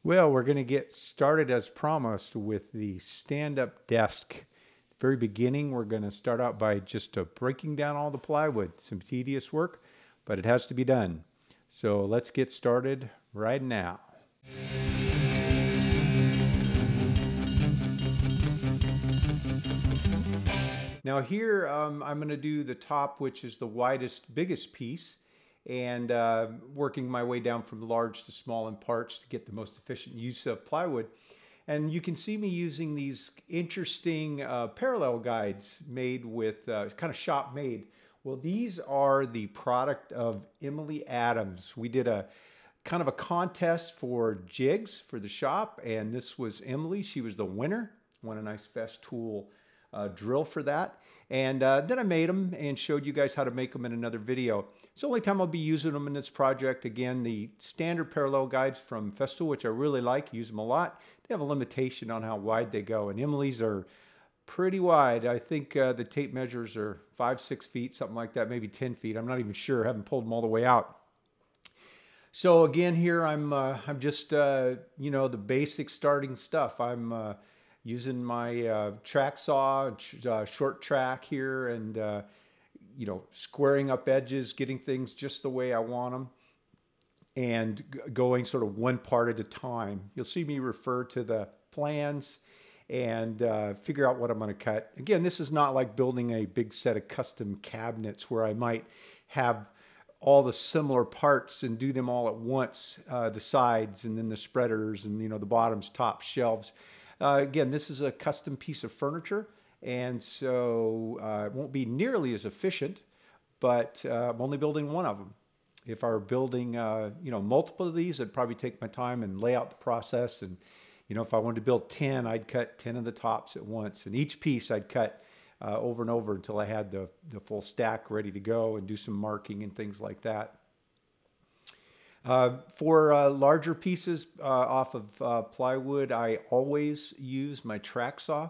Well, we're going to get started as promised with the stand-up desk. Very beginning, we're going to start out by just breaking down all the plywood. Some tedious work, but it has to be done. So let's get started right now. Now here, I'm going to do the top, which is the widest, biggest piece, and working my way down from large to small in parts to get the most efficient use of plywood. And you can see me using these interesting parallel guides made with kind of shop made. Well, these are the product of Emily Adams. We did a kind of a contest for jigs for the shop, and this was Emily. She was the winner. Won a nice Festool drill for that. And then I made them and showed you guys how to make them in another video. It's the only time I'll be using them in this project. Again, the standard parallel guides from Festool, which I really like, use them a lot. They have a limitation on how wide they go, and Emily's are pretty wide. I think the tape measures are 5-6 feet, something like that, maybe 10 feet. I'm not even sure. I haven't pulled them all the way out. So again, here I'm just you know, the basic starting stuff. I'm using my track saw, short track here, and you know, squaring up edges, getting things just the way I want them, and going sort of one part at a time. You'll see me refer to the plans and figure out what I'm going to cut. Again, this is not like building a big set of custom cabinets where I might have all the similar parts and do them all at once, the sides and then the spreaders and, you know, the bottoms, top shelves. Again, this is a custom piece of furniture, and so it won't be nearly as efficient, but I'm only building one of them. If I were building, you know, multiple of these, I'd probably take my time and lay out the process. And, you know, if I wanted to build 10, I'd cut 10 of the tops at once. And each piece I'd cut over and over until I had the full stack ready to go and do some marking and things like that. For larger pieces off of plywood, I always use my track saw.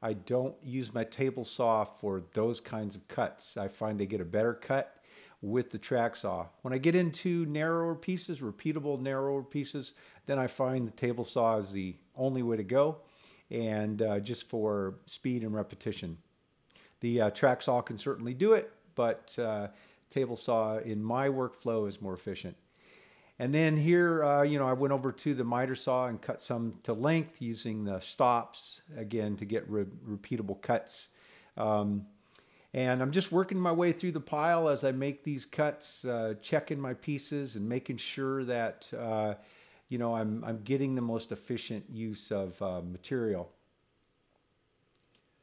I don't use my table saw for those kinds of cuts. I find I get a better cut with the track saw. When I get into narrower pieces, repeatable narrower pieces, then I find the table saw is the only way to go, and just for speed and repetition. The track saw can certainly do it, but table saw in my workflow is more efficient. And then here, you know, I went over to the miter saw and cut some to length using the stops, again, to get repeatable cuts. And I'm just working my way through the pile as I make these cuts, checking my pieces and making sure that, you know, I'm getting the most efficient use of material.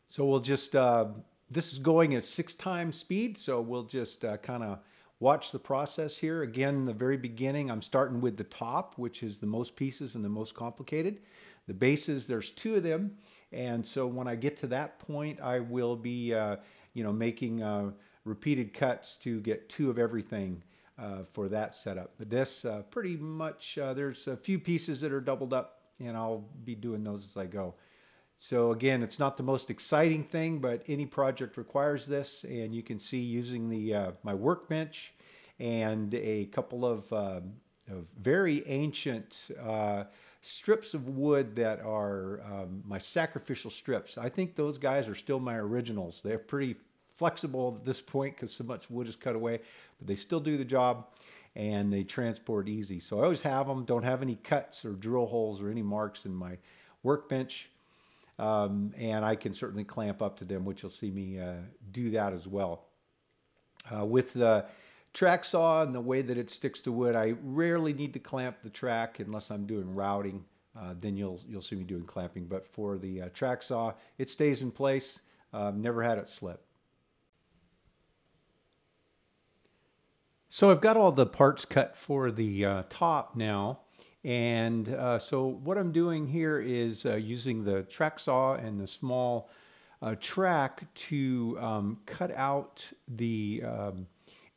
So we'll just, this is going at 6 times speed, so we'll just kind of watch the process here. Again, in the very beginning, I'm starting with the top, which is the most pieces and the most complicated. The bases, there's 2 of them. And so when I get to that point, I will be, you know, making repeated cuts to get 2 of everything for that setup. But this pretty much, there's a few pieces that are doubled up, and I'll be doing those as I go. So again, it's not the most exciting thing, but any project requires this. And you can see using the my workbench and a couple of very ancient strips of wood that are my sacrificial strips. I think those guys are still my originals. They're pretty flexible at this point because so much wood is cut away, but they still do the job and they transport easy. So I always have them, don't have any cuts or drill holes or any marks in my workbench. And I can certainly clamp up to them, which you'll see me do that as well. With the track saw and the way that it sticks to wood, I rarely need to clamp the track unless I'm doing routing. Then you'll see me doing clamping. But for the track saw, it stays in place. Never had it slip. So I've got all the parts cut for the top now. And so what I'm doing here is using the track saw and the small track to cut out the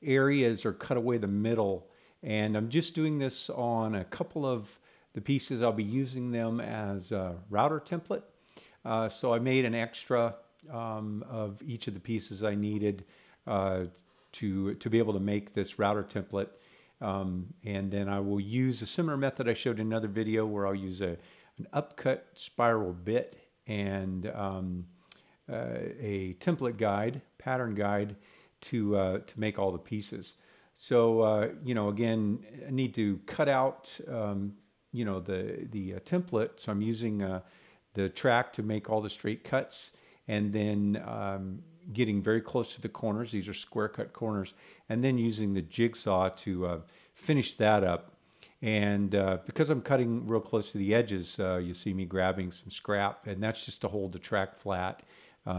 areas or cut away the middle. And I'm just doing this on a couple of the pieces. I'll be using them as a router template. So I made an extra of each of the pieces I needed to be able to make this router template. And then I will use a similar method I showed in another video where I'll use an upcut spiral bit and a template guide, pattern guide to make all the pieces. So, you know, again, I need to cut out, you know, the template. So I'm using the track to make all the straight cuts, and then getting very close to the corners. These are square cut corners, and then using the jigsaw to finish that up. And because I'm cutting real close to the edges, you see me grabbing some scrap, and that's just to hold the track flat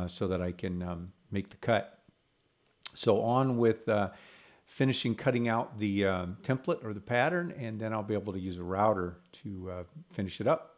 so that I can make the cut. So on with finishing cutting out the template or the pattern, and then I'll be able to use a router to finish it up.